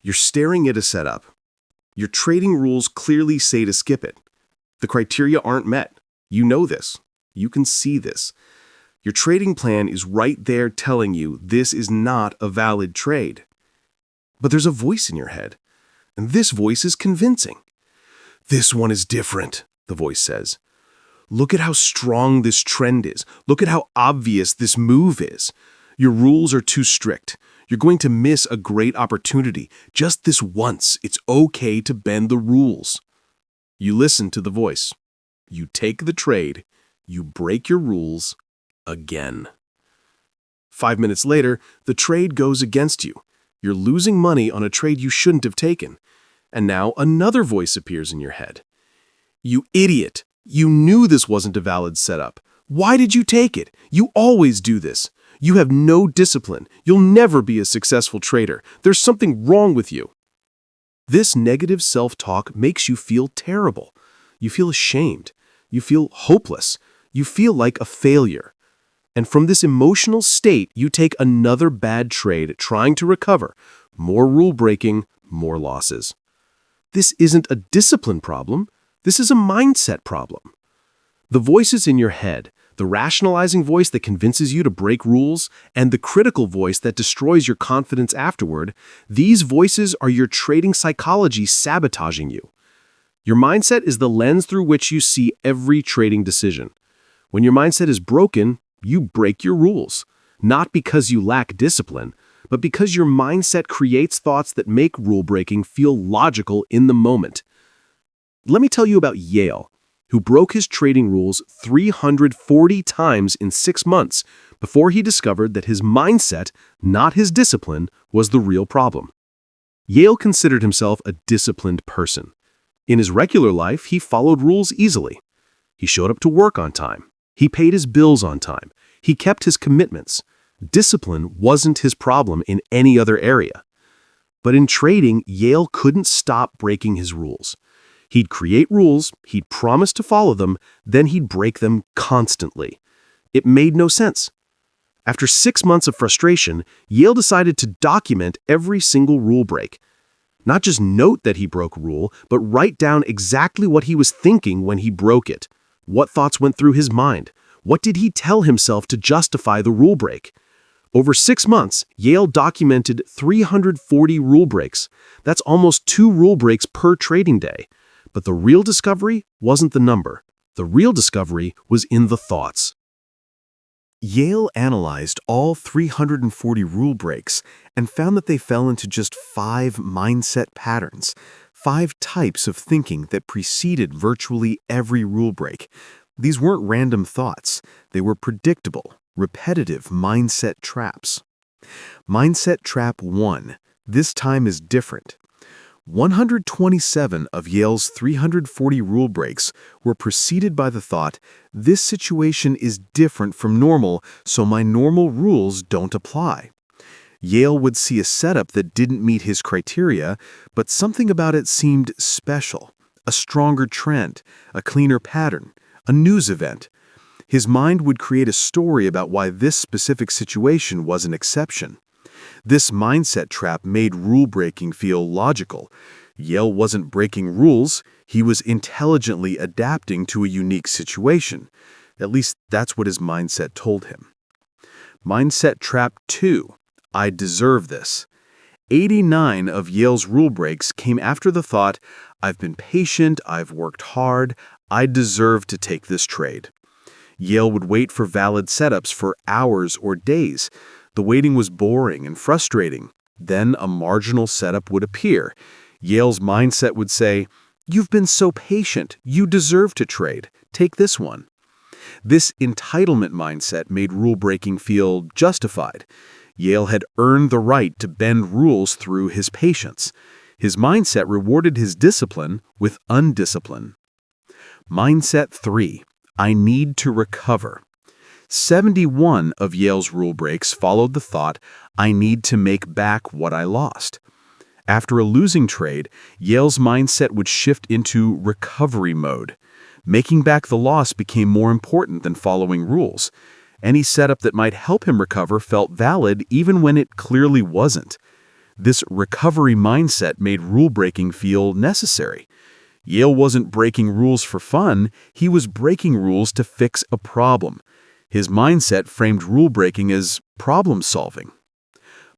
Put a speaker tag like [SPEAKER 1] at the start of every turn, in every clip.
[SPEAKER 1] You're staring at a setup. Your trading rules clearly say to skip it. The criteria aren't met. You know this. You can see this. Your trading plan is right there telling you this is not a valid trade. But there's a voice in your head, and this voice is convincing. This one is different, the voice says. Look at how strong this trend is. Look at how obvious this move is. Your rules are too strict. You're going to miss a great opportunity. Just this once, it's okay to bend the rules. You listen to the voice. You take the trade. You break your rules again. 5 minutes later, the trade goes against you. You're losing money on a trade you shouldn't have taken. And now another voice appears in your head. You idiot! You knew this wasn't a valid setup. Why did you take it? You always do this. You have no discipline. You'll never be a successful trader. There's something wrong with you. This negative self-talk makes you feel terrible. You feel ashamed. You feel hopeless. You feel like a failure. And from this emotional state, you take another bad trade trying to recover. More rule breaking, more losses. This isn't a discipline problem. This is a mindset problem. The voices in your head, the rationalizing voice that convinces you to break rules, and the critical voice that destroys your confidence afterward, these voices are your trading psychology sabotaging you. Your mindset is the lens through which you see every trading decision. When your mindset is broken, you break your rules, not because you lack discipline, but because your mindset creates thoughts that make rule breaking feel logical in the moment. Let me tell you about Yale, who broke his trading rules 340 times in 6 months before he discovered that his mindset, not his discipline, was the real problem. Yale considered himself a disciplined person. In his regular life, he followed rules easily. He showed up to work on time. He paid his bills on time. He kept his commitments. Discipline wasn't his problem in any other area. But in trading, Yale couldn't stop breaking his rules. He'd create rules, he'd promise to follow them, then he'd break them constantly. It made no sense. After 6 months of frustration, Yale decided to document every single rule break. Not just note that he broke a rule, but write down exactly what he was thinking when he broke it. What thoughts went through his mind? What did he tell himself to justify the rule break? Over 6 months, Yale documented 340 rule breaks. That's almost 2 rule breaks per trading day. But the real discovery wasn't the number. The real discovery was in the thoughts. Yale analyzed all 340 rule breaks and found that they fell into just 5 mindset patterns, 5 types of thinking that preceded virtually every rule break. These weren't random thoughts. They were predictable, repetitive mindset traps. Mindset trap 1. This time is different. 127 of Yale's 340 rule breaks were preceded by the thought, this situation is different from normal, so my normal rules don't apply. Yale would see a setup that didn't meet his criteria, but something about it seemed special, a stronger trend, a cleaner pattern, a news event. His mind would create a story about why this specific situation was an exception. This mindset trap made rule-breaking feel logical. Yale wasn't breaking rules, he was intelligently adapting to a unique situation. At least that's what his mindset told him. Mindset trap 2. I deserve this. 89 of Yale's rule breaks came after the thought, I've been patient, I've worked hard, I deserve to take this trade. Yale would wait for valid setups for hours or days. The waiting was boring and frustrating. Then a marginal setup would appear. Yale's mindset would say, you've been so patient, you deserve to trade. Take this one. This entitlement mindset made rule-breaking feel justified. Yale had earned the right to bend rules through his patience. His mindset rewarded his discipline with undiscipline. Mindset 3. I need to recover. 71 of Yale's rule breaks followed the thought, I need to make back what I lost. After a losing trade, Yale's mindset would shift into recovery mode. Making back the loss became more important than following rules. Any setup that might help him recover felt valid even when it clearly wasn't.
[SPEAKER 2] This recovery mindset made rule-breaking feel necessary. Yale wasn't breaking rules for fun, he was breaking rules to fix a problem. His mindset framed rule-breaking as problem-solving.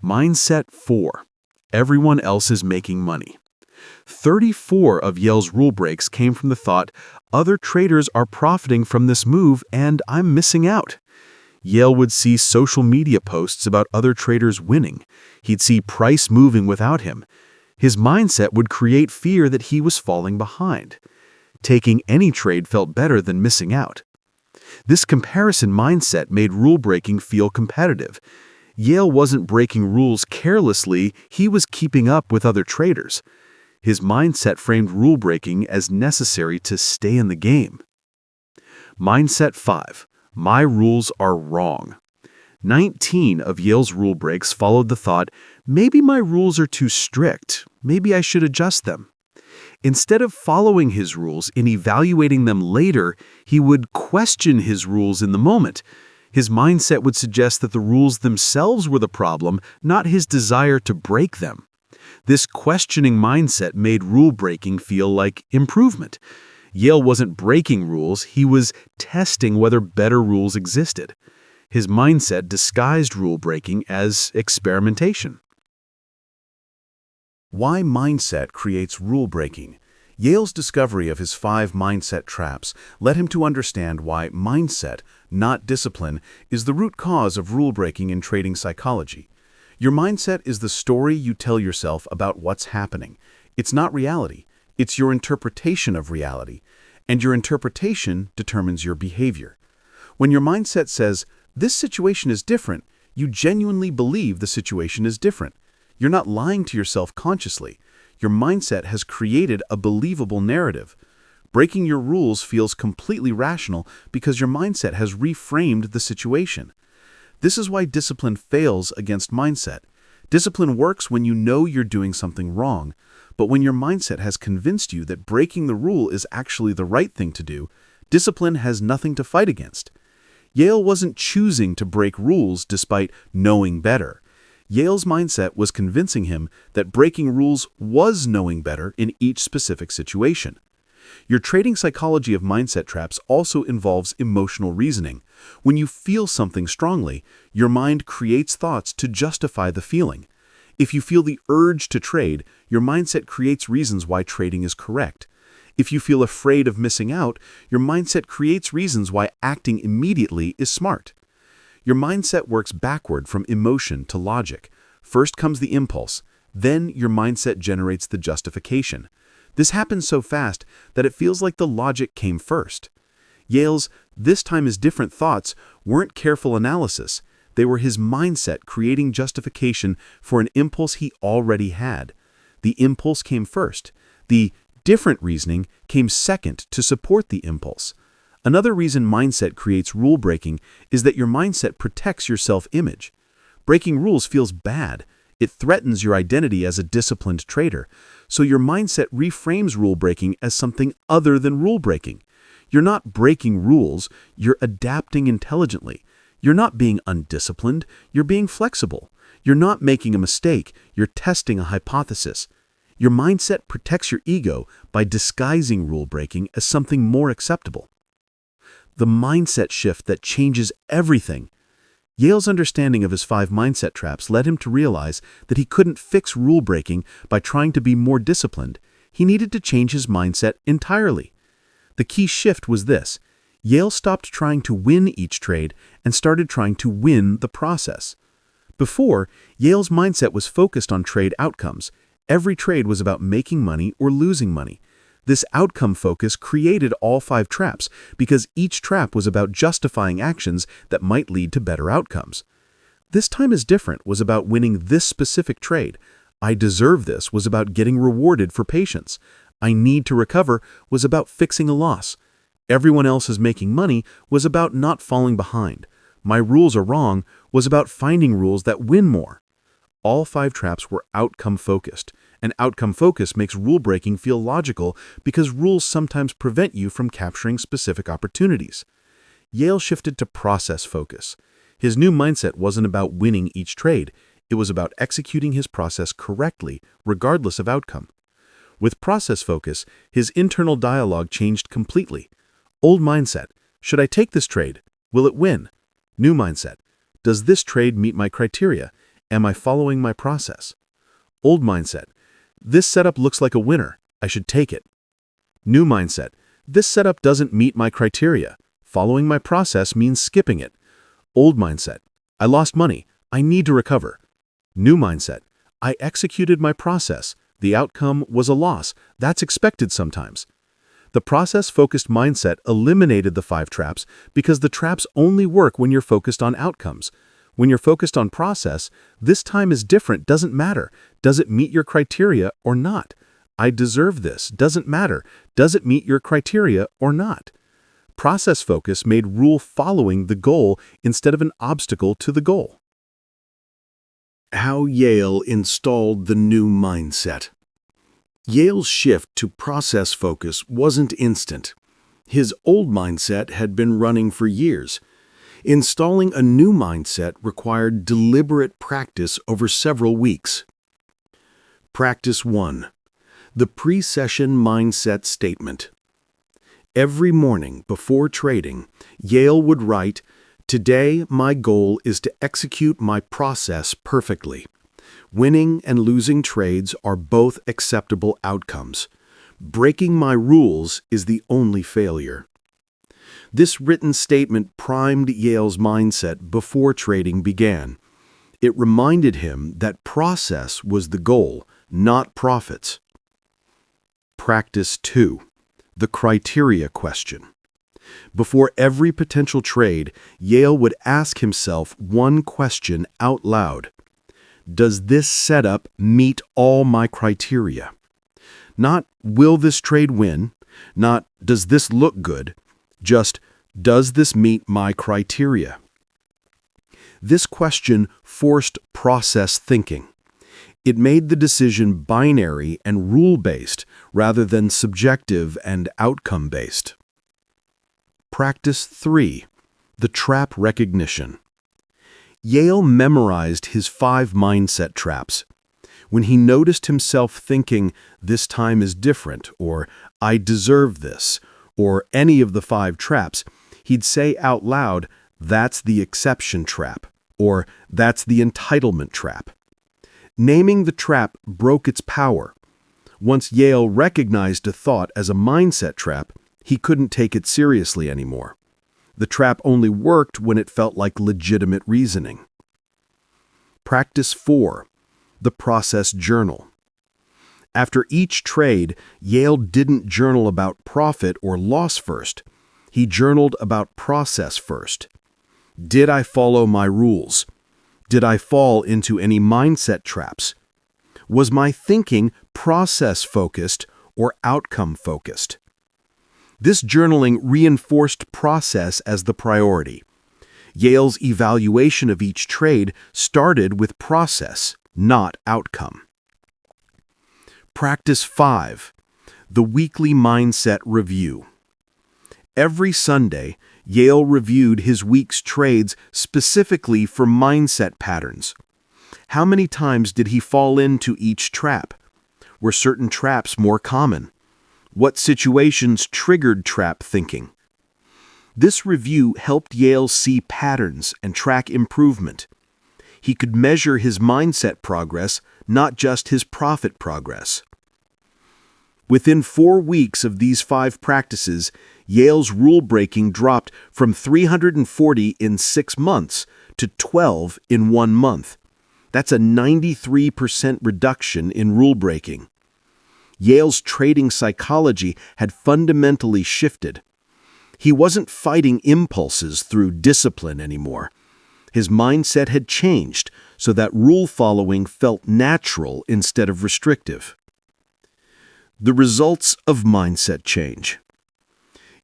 [SPEAKER 2] Mindset 4. Everyone else is making money. 34 of Yale's rule breaks came from the thought, other traders are profiting from this move and I'm missing out. Yale would see social media posts about other traders winning. He'd see price moving without him. His mindset would create fear that he was falling behind. Taking any trade felt better than missing out. This comparison mindset made rule-breaking feel competitive. Yale wasn't breaking rules carelessly, he was keeping up with other traders. His mindset framed rule-breaking as necessary to stay in the game. Mindset 5. My rules are wrong. 19 of Yale's rule breaks followed the thought, maybe my rules are too strict, maybe I should adjust them. Instead of following his rules and evaluating them later, he would question his rules in the moment. His mindset would suggest that the rules themselves were the problem, not his desire to break them. This questioning mindset made rule-breaking feel like improvement. Yale wasn't breaking rules, he was testing whether better rules existed. His mindset disguised rule-breaking as experimentation.
[SPEAKER 1] Why mindset creates rule-breaking? Yale's discovery of his 5 mindset traps led him to understand why mindset, not discipline, is the root cause of rule-breaking in trading psychology. Your mindset is the story you tell yourself about what's happening. It's not reality. It's your interpretation of reality. And your interpretation determines your behavior. When your mindset says, this situation is different, you genuinely believe the situation is different. You're not lying to yourself consciously. Your mindset has created a believable narrative. Breaking your rules feels completely rational because your mindset has reframed the situation. This is why discipline fails against mindset. Discipline works when you know you're doing something wrong, but when your mindset has convinced you that breaking the rule is actually the right thing to do, discipline has nothing to fight against. Yale wasn't choosing to break rules despite knowing better. Yale's mindset was convincing him that breaking rules was knowing better in each specific situation. Your trading psychology of mindset traps also involves emotional reasoning. When you feel something strongly, your mind creates thoughts to justify the feeling. If you feel the urge to trade, your mindset creates reasons why trading is correct. If you feel afraid of missing out, your mindset creates reasons why acting immediately is smart. Your mindset works backward from emotion to logic. First comes the impulse, then your mindset generates the justification. This happens so fast that it feels like the logic came first. Yale's "this time is different" thoughts weren't careful analysis. They were his mindset creating justification for an impulse he already had. The impulse came first. The different reasoning came second to support the impulse. Another reason mindset creates rule breaking is that your mindset protects your self-image. Breaking rules feels bad. It threatens your identity as a disciplined trader. So your mindset reframes rule breaking as something other than rule breaking. You're not breaking rules, you're adapting intelligently. You're not being undisciplined, you're being flexible. You're not making a mistake, you're testing a hypothesis. Your mindset protects your ego by disguising rule breaking as something more acceptable. The mindset shift that changes everything. Yale's understanding of his 5 mindset traps led him to realize that he couldn't fix rule breaking by trying to be more disciplined. He needed to change his mindset entirely. The key shift was this: Yale stopped trying to win each trade and started trying to win the process. Before, Yale's mindset was focused on trade outcomes. Every trade was about making money or losing money. This outcome focus created all 5 traps because each trap was about justifying actions that might lead to better outcomes. This time is different was about winning this specific trade. I deserve this was about getting rewarded for patience. I need to recover was about fixing a loss. Everyone else is making money was about not falling behind. My rules are wrong was about finding rules that win more. All 5 traps were outcome-focused, and outcome focus makes rule-breaking feel logical because rules sometimes prevent you from capturing specific opportunities. Yale shifted to process focus. His new mindset wasn't about winning each trade,
[SPEAKER 3] It was about executing his process correctly, regardless of outcome. With process focus, his internal dialogue changed completely. Old mindset: should I take this trade? Will it win? New mindset: does this trade meet my criteria? Am I following my process? Old mindset: this setup looks like a winner. I should take it. New mindset: this setup doesn't meet my criteria. Following my process means skipping it. Old mindset: I lost money. I need to recover. New mindset: I executed my process. The outcome was a loss. That's expected sometimes. The process-focused mindset eliminated the 5 traps because the traps only work when you're focused on outcomes. When you're focused on process, this time is different doesn't matter. Does it meet your criteria or not? I deserve this doesn't matter. Does it meet your criteria or not? Process focus made rule following the goal instead of an obstacle to the goal.
[SPEAKER 1] How Yale installed the new mindset. Yale's shift to process focus wasn't instant. His old mindset had been running for years. Installing a new mindset required deliberate practice over several weeks. Practice 1. The pre-session mindset statement. Every morning before trading, Yale would write, "Today, my goal is to execute my process perfectly. Winning and losing trades are both acceptable outcomes. Breaking my rules is the only failure." This written statement primed Yale's mindset before trading began. It reminded him that process was the goal, not profits. Practice 2. The criteria question. Before every potential trade, Yale would ask himself one question out loud. Does this setup meet all my criteria? Not, will this trade win? Not, does this look good? Just, does this meet my criteria? This question forced process thinking. It made the decision binary and rule-based rather than subjective and outcome-based. Practice 3. The trap recognition. Yale memorized his 5 mindset traps. When he noticed himself thinking, "This time is different," or "I deserve this," or any of the 5 traps, he'd say out loud, "That's the exception trap," or "That's the entitlement trap." Naming the trap broke its power. Once Yale recognized a thought as a mindset trap, he couldn't take it seriously anymore. The trap only worked when it felt like legitimate reasoning. Practice 4. The process journal. After each trade, Yale didn't journal about profit or loss first. He journaled about process first. Did I follow my rules? Did I fall into any mindset traps? Was my thinking process-focused or outcome-focused? This journaling reinforced process as the priority. Yale's evaluation of each trade started with process, not outcome. Practice 5. The weekly mindset review. Every Sunday, Yale reviewed his week's trades specifically for mindset patterns. How many times did he fall into each trap? Were certain traps more common? What situations triggered trap thinking? This review helped Yale see patterns and track improvement. He could measure his mindset progress, not just his profit progress. Within 4 weeks of these 5 practices, Yale's rule-breaking dropped from 340 in 6 months to 12 in 1 month. That's a 93% reduction in rule-breaking. Yale's trading psychology had fundamentally shifted. He wasn't fighting impulses through discipline anymore. His mindset had changed so that rule-following felt natural instead of restrictive. The results of mindset change.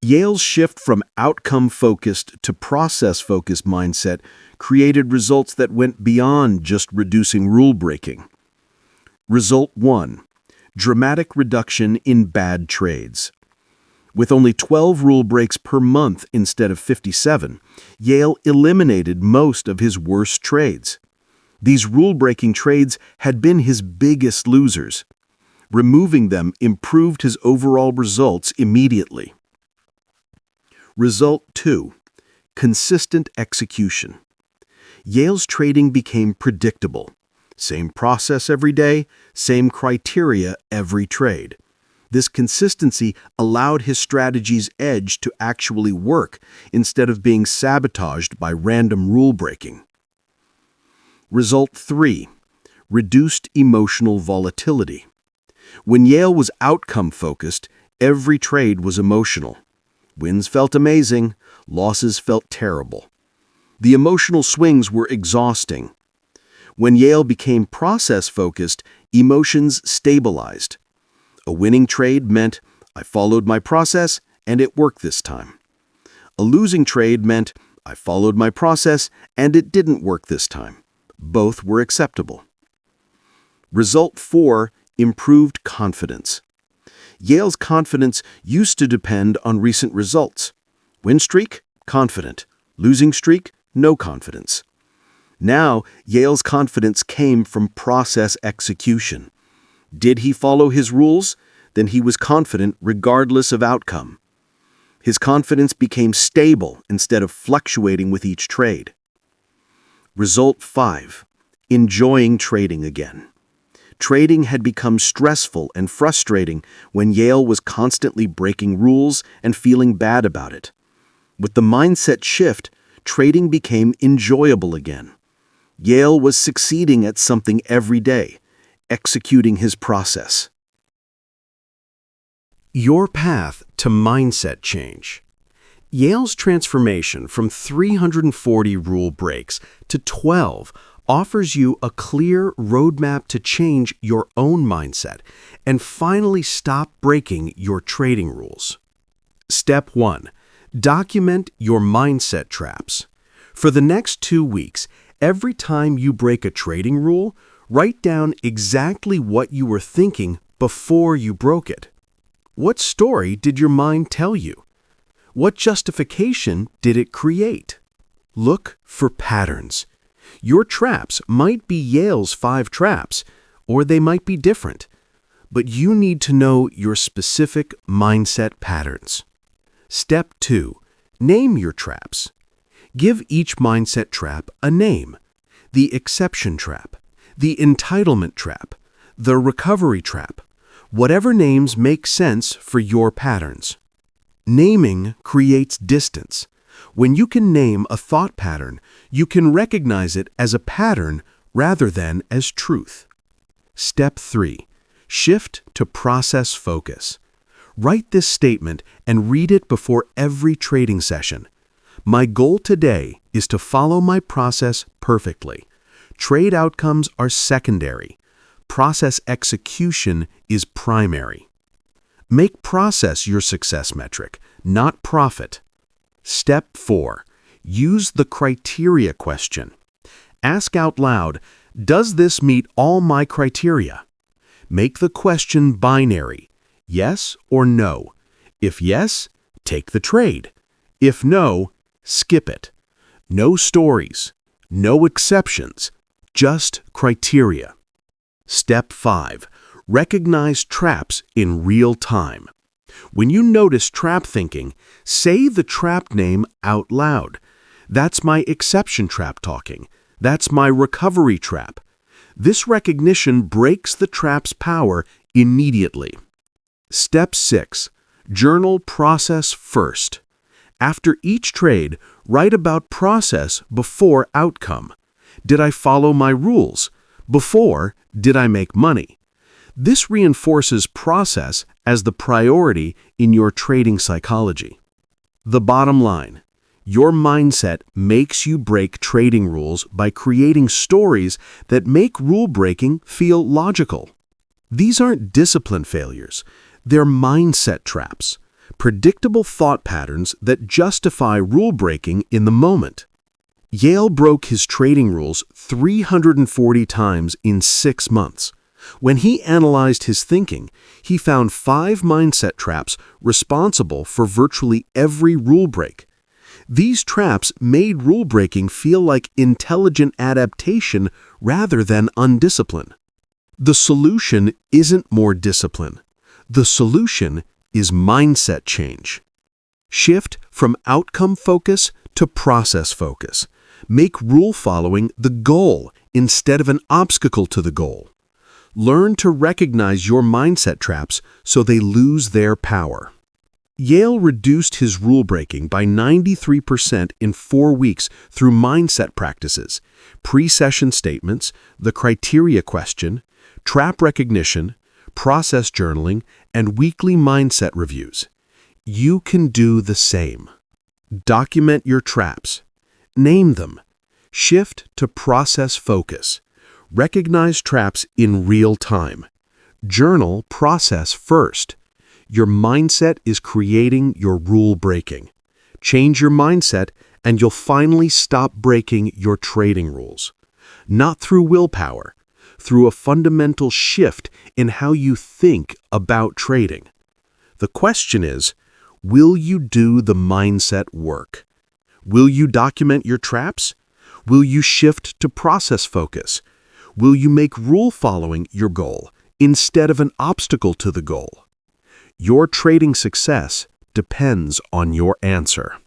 [SPEAKER 1] Yale's shift from outcome-focused to process-focused mindset created results that went beyond just reducing rule-breaking. Result 1. Dramatic reduction in bad trades. With only 12 rule breaks per month instead of 57, Yale eliminated most of his worst trades. These rule-breaking trades had been his biggest losers. Removing them improved his overall results immediately. Result 2. Consistent execution. Yale's trading became predictable. Same process every day, same criteria every trade. This consistency allowed his strategy's edge to actually work instead of being sabotaged by random rule-breaking. Result 3. Reduced emotional volatility. When Yale was outcome-focused, every trade was emotional. Wins felt amazing, losses felt terrible. The emotional swings were exhausting. When Yale became process-focused, emotions stabilized. A winning trade meant, I followed my process and it worked this time. A losing trade meant, I followed my process and it didn't work this time. Both were acceptable. Result 4. Improved confidence. Yale's confidence used to depend on recent results. Win streak? Confident. Losing streak? No confidence. Now, Yale's confidence came from process execution. Did he follow his rules? Then he was confident regardless of outcome. His confidence became stable instead of fluctuating with each trade. Result 5. Enjoying trading again. Trading had become stressful and frustrating when Yale was constantly breaking rules and feeling bad about it. With the mindset shift, trading became enjoyable again. Yale was succeeding at something every day, executing his process.
[SPEAKER 3] Your path to mindset change. Yale's transformation from 340 rule breaks to 12 offers you a clear roadmap to change your own mindset and finally stop breaking your trading rules. Step 1. Document your mindset traps. For the next 2 weeks, every time you break a trading rule, write down exactly what you were thinking before you broke it. What story did your mind tell you? What justification did it create? Look for patterns. Your traps might be Yale's 5 traps, or they might be different. But you need to know your specific mindset patterns. Step 2. Name your traps. Give each mindset trap a name. The exception trap, the entitlement trap, the recovery trap. Whatever names make sense for your patterns. Naming creates distance. When you can name a thought pattern, you can recognize it as a pattern rather than as truth. Step 3. Shift to process focus. Write this statement and read it before every trading session. My goal today is to follow my process perfectly. Trade outcomes are secondary. Process execution is primary. Make process your success metric, not profit. Step 4. Use the criteria question. Ask out loud, does this meet all my criteria? Make the question binary, yes or no. If yes, take the trade. If no, skip it. No stories, no exceptions, just criteria. Step 5. Recognize traps in real time. When you notice trap thinking, say the trap name out loud. That's my exception trap talking. That's my recovery trap. This recognition breaks the trap's power immediately. Step 6. Journal process first. After each trade, write about process before outcome. Did I follow my rules? Before, did I make money? This reinforces process as the priority in your trading psychology. The bottom line, your mindset makes you break trading rules by creating stories that make rule breaking feel logical. These aren't discipline failures, they're mindset traps, predictable thought patterns that justify rule breaking in the moment. Yale broke his trading rules 340 times in 6 months. When he analyzed his thinking, he found 5 mindset traps responsible for virtually every rule break. These traps made rule-breaking feel like intelligent adaptation rather than undiscipline. The solution isn't more discipline. The solution is mindset change. Shift from outcome focus to process focus. Make rule following the goal instead of an obstacle to the goal. Learn to recognize your mindset traps so they lose their power. Yale reduced his rule breaking by 93% in 4 weeks through mindset practices, pre-session statements, the criteria question, trap recognition, process journaling, and weekly mindset reviews. You can do the same. Document your traps. Name them. Shift to process focus. Recognize traps in real time. Journal process first. Your mindset is creating your rule breaking. Change your mindset and you'll finally stop breaking your trading rules. Not through willpower, through a fundamental shift in how you think about trading. The question is, will you do the mindset work? Will you document your traps? Will you shift to process focus? Will you make rule following your goal instead of an obstacle to the goal? Your trading success depends on your answer.